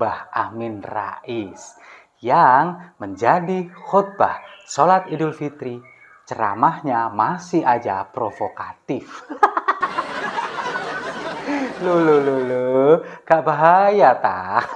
Mbah Amin Rais yang menjadi khutbah sholat Idul Fitri. Ceramahnya masih aja provokatif. Loh, gak bahaya tak?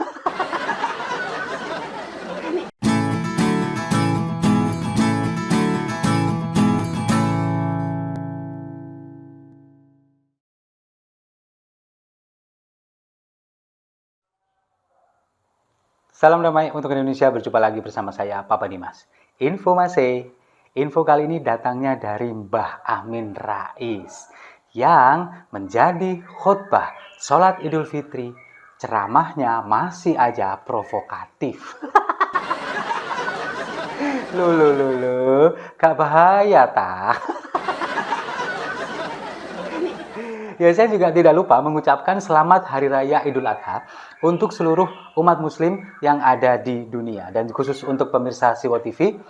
Salam damai untuk Indonesia, berjumpa lagi bersama saya, Papa Dimas. Info kali ini datangnya dari Mbah Amin Rais yang menjadi khutbah sholat Idul Fitri. Ceramahnya masih aja provokatif. Loh, gak bahaya tak? Ya, saya juga tidak lupa mengucapkan selamat Hari Raya Idul Adha untuk seluruh umat muslim yang ada di dunia. Dan khusus untuk pemirsa Siwo TV,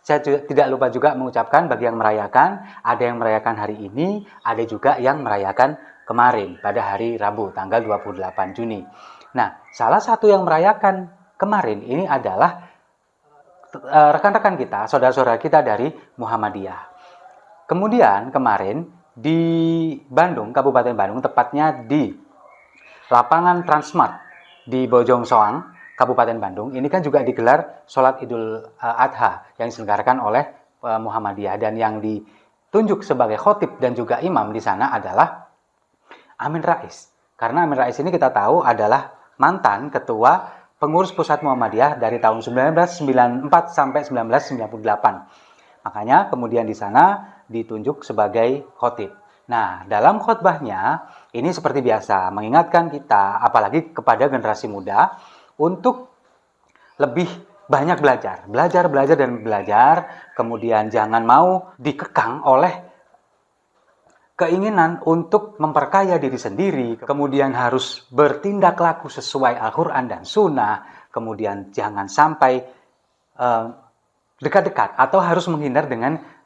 saya juga tidak lupa juga mengucapkan bagi yang merayakan, ada yang merayakan hari ini, ada juga yang merayakan kemarin pada hari Rabu tanggal 28 Juni. Nah, salah satu yang merayakan kemarin ini adalah rekan-rekan kita, saudara-saudara kita dari Muhammadiyah. Kemudian kemarin di Bandung, Kabupaten Bandung, tepatnya di lapangan Transmart di Bojong Soang, Kabupaten Bandung, ini kan juga digelar sholat Idul Adha yang diselenggarakan oleh Muhammadiyah, dan yang ditunjuk sebagai khotib dan juga imam di sana adalah Amin Rais. Karena Amin Rais ini kita tahu adalah mantan ketua pengurus pusat Muhammadiyah dari tahun 1994 sampai 1998. Makanya kemudian di sana ditunjuk sebagai khotib. Nah, dalam khotbahnya ini seperti biasa mengingatkan kita, apalagi kepada generasi muda, untuk lebih banyak belajar, dan belajar. Kemudian jangan mau dikekang oleh keinginan untuk memperkaya diri sendiri, kemudian harus bertindak laku sesuai Al-Quran dan Sunnah, kemudian jangan sampai dekat-dekat atau harus menghindar dengan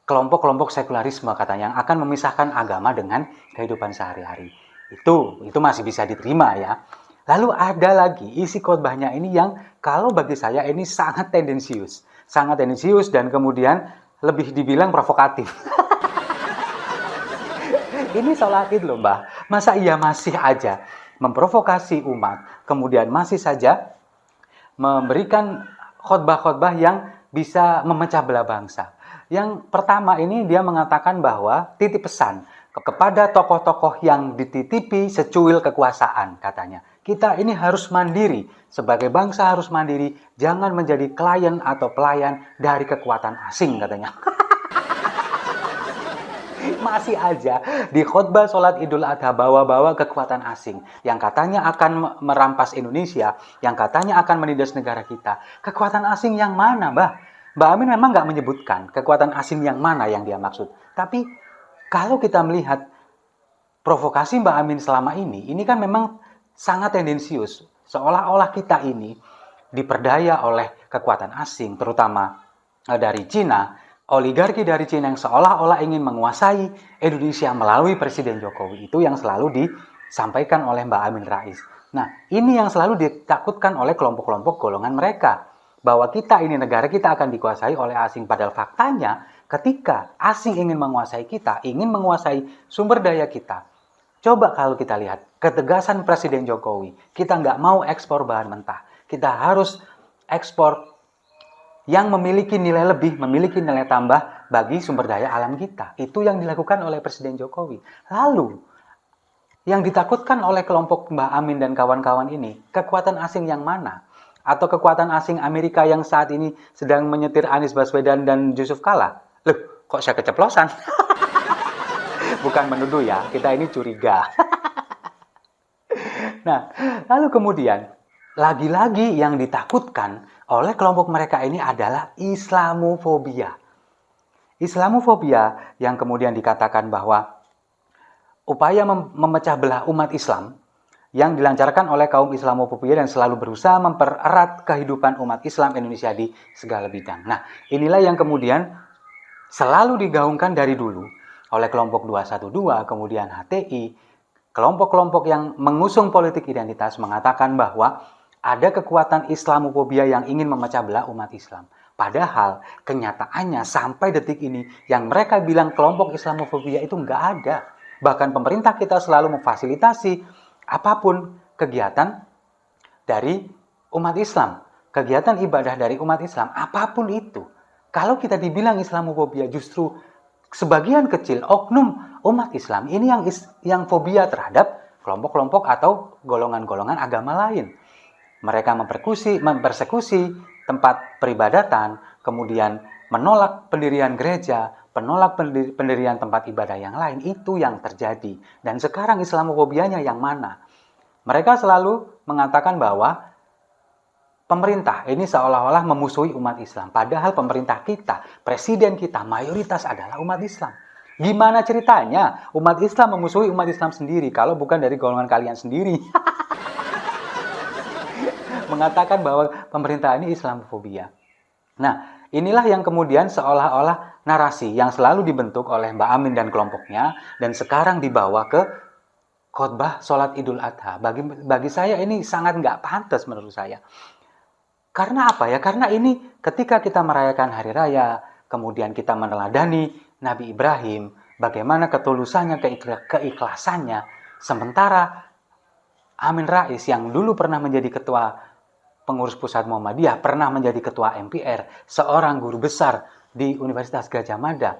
kelompok-kelompok sekularisme katanya yang akan memisahkan agama dengan kehidupan sehari-hari. Itu masih bisa diterima ya. Lalu ada lagi isi khotbahnya ini yang kalau bagi saya ini sangat tendensius dan kemudian lebih dibilang provokatif. Ini sholat Id loh Mbah, masa iya masih aja memprovokasi umat, kemudian masih saja memberikan khotbah-khotbah yang bisa memecah belah bangsa. Yang pertama ini dia mengatakan bahwa titip pesan kepada tokoh-tokoh yang dititipi secuil kekuasaan, katanya. Kita ini harus mandiri, sebagai bangsa harus mandiri, jangan menjadi klien atau pelayan dari kekuatan asing, katanya. Masih aja di khotbah sholat Idul Adha bawa-bawa kekuatan asing yang katanya akan merampas Indonesia, yang katanya akan menindas negara kita. Kekuatan asing yang mana, Mbah? Mbak Amin memang nggak menyebutkan kekuatan asing yang mana yang dia maksud. Tapi kalau kita melihat provokasi Mbak Amin selama ini kan memang sangat tendensius. Seolah-olah kita ini diperdaya oleh kekuatan asing, terutama dari Cina, oligarki dari Cina yang seolah-olah ingin menguasai Indonesia melalui Presiden Jokowi. Itu yang selalu disampaikan oleh Mbak Amin Rais. Nah, ini yang selalu ditakutkan oleh kelompok-kelompok golongan mereka. Bahwa kita ini negara kita akan dikuasai oleh asing. Padahal faktanya ketika asing ingin menguasai kita, ingin menguasai sumber daya kita. Coba kalau kita lihat ketegasan Presiden Jokowi. Kita nggak mau ekspor bahan mentah. Kita harus ekspor yang memiliki nilai lebih, memiliki nilai tambah bagi sumber daya alam kita. Itu yang dilakukan oleh Presiden Jokowi. Lalu, yang ditakutkan oleh kelompok Mbah Amin dan kawan-kawan ini, kekuatan asing yang mana? Atau kekuatan asing Amerika yang saat ini sedang menyetir Anies Baswedan dan Yusuf Kala? Loh, kok saya keceplosan? Bukan menuduh ya, kita ini curiga. Nah, lalu kemudian, lagi-lagi yang ditakutkan oleh kelompok mereka ini adalah Islamofobia. Islamofobia yang kemudian dikatakan bahwa upaya memecah belah umat Islam yang dilancarkan oleh kaum Islamofobia dan selalu berusaha mempererat kehidupan umat Islam Indonesia di segala bidang. Nah, inilah yang kemudian selalu digaungkan dari dulu oleh kelompok 212, kemudian HTI, kelompok-kelompok yang mengusung politik identitas mengatakan bahwa ada kekuatan Islamofobia yang ingin memecah belah umat Islam. Padahal kenyataannya sampai detik ini yang mereka bilang kelompok Islamofobia itu nggak ada. Bahkan pemerintah kita selalu memfasilitasi apapun kegiatan dari umat Islam. Kegiatan ibadah dari umat Islam, apapun itu. Kalau kita dibilang Islamofobia, justru sebagian kecil oknum umat Islam ini yang fobia terhadap kelompok-kelompok atau golongan-golongan agama lain. Mereka mempersekusi tempat peribadatan, kemudian menolak pendirian gereja, menolak pendirian tempat ibadah yang lain. Itu yang terjadi. Dan sekarang Islamofobianya yang mana? Mereka selalu mengatakan bahwa pemerintah ini seolah-olah memusuhi umat Islam. Padahal pemerintah kita, presiden kita, mayoritas adalah umat Islam. Gimana ceritanya umat Islam memusuhi umat Islam sendiri kalau bukan dari golongan kalian sendiri? Mengatakan bahwa pemerintah ini Islamofobia. Nah, inilah yang kemudian seolah-olah narasi yang selalu dibentuk oleh Mbak Amin dan kelompoknya dan sekarang dibawa ke khotbah sholat Idul Adha. Bagi saya ini sangat nggak pantas menurut saya. Karena apa ya? Karena ini ketika kita merayakan hari raya, kemudian kita meneladani Nabi Ibrahim, bagaimana ketulusannya, keikhlasannya, sementara Amin Rais yang dulu pernah menjadi ketua pengurus pusat Muhammadiyah, pernah menjadi ketua MPR, seorang guru besar di Universitas Gadjah Mada,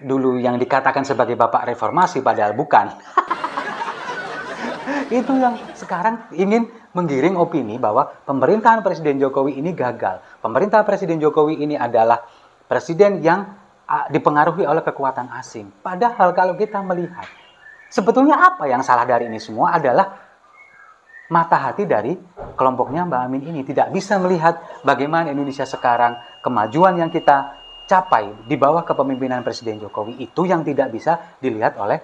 dulu yang dikatakan sebagai bapak reformasi padahal bukan. Itu yang sekarang ingin menggiring opini bahwa pemerintahan Presiden Jokowi ini gagal. Pemerintah Presiden Jokowi ini adalah presiden yang dipengaruhi oleh kekuatan asing. Padahal kalau kita melihat, sebetulnya apa yang salah dari ini semua adalah mata hati dari kelompoknya Mbak Amin ini tidak bisa melihat bagaimana Indonesia sekarang, kemajuan yang kita capai di bawah kepemimpinan Presiden Jokowi itu yang tidak bisa dilihat oleh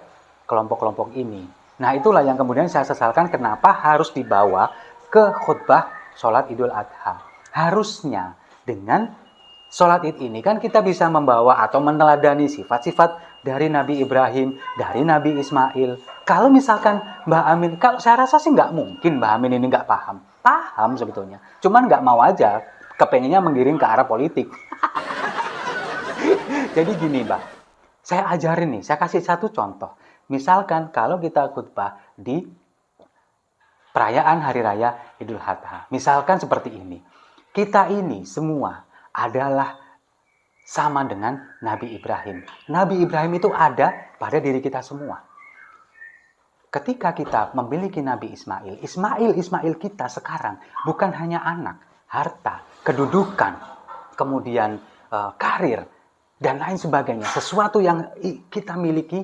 kelompok-kelompok ini. Nah, itulah yang kemudian saya sesalkan kenapa harus dibawa ke khutbah sholat Idul Adha. Harusnya dengan sholat Id ini kan kita bisa membawa atau meneladani sifat-sifat dari Nabi Ibrahim, dari Nabi Ismail. Kalau misalkan Mbak Amin, kalau saya rasa sih nggak mungkin Mbak Amin ini nggak paham. Paham sebetulnya. Cuman nggak mau aja, kepengennya menggiring ke arah politik. Jadi gini Mbak, saya ajarin nih, saya kasih satu contoh. Misalkan kalau kita khutbah di perayaan Hari Raya Idul Adha. Misalkan seperti ini. Kita ini semua adalah sama dengan Nabi Ibrahim. Nabi Ibrahim itu ada pada diri kita semua. Ketika kita memiliki Nabi Ismail, Ismail kita sekarang bukan hanya anak, harta, kedudukan, kemudian karir, dan lain sebagainya. Sesuatu yang kita miliki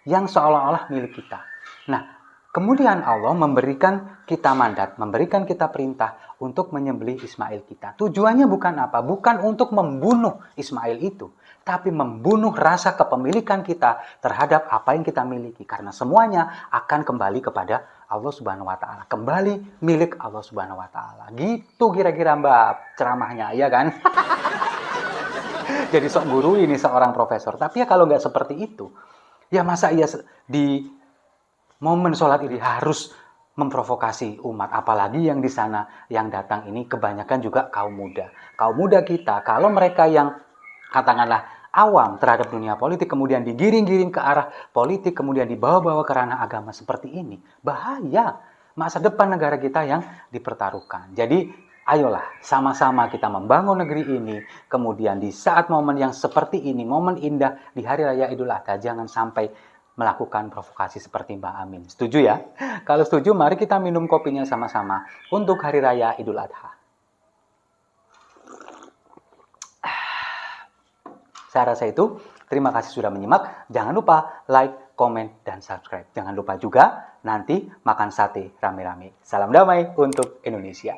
yang seolah-olah milik kita. Nah, kemudian Allah memberikan kita mandat, memberikan kita perintah untuk menyembelih Ismail kita. Tujuannya bukan apa? Bukan untuk membunuh Ismail itu, tapi membunuh rasa kepemilikan kita terhadap apa yang kita miliki. Karena semuanya akan kembali kepada Allah Subhanahu wa Ta'ala. Kembali milik Allah Subhanahu wa Ta'ala. Gitu kira-kira Mbak ceramahnya, ya kan? Jadi sok guru ini seorang profesor. Tapi ya kalau nggak seperti itu, ya masa iya di momen sholat ini harus memprovokasi umat, apalagi yang di sana yang datang ini kebanyakan juga kaum muda. Kaum muda kita, kalau mereka yang katakanlah awam terhadap dunia politik, kemudian digiring-giring ke arah politik, kemudian dibawa-bawa ke ranah agama seperti ini, bahaya. Masa depan negara kita yang dipertaruhkan. Jadi, ayolah sama-sama kita membangun negeri ini, kemudian di saat momen yang seperti ini, momen indah di Hari Raya Idul Adha, jangan sampai melakukan provokasi seperti Mbak Amin. Setuju ya? Kalau setuju, mari kita minum kopinya sama-sama untuk Hari Raya Idul Adha. Saya rasa itu. Terima kasih sudah menyimak. Jangan lupa like, komen, dan subscribe. Jangan lupa juga nanti makan sate rame-rame. Salam damai untuk Indonesia.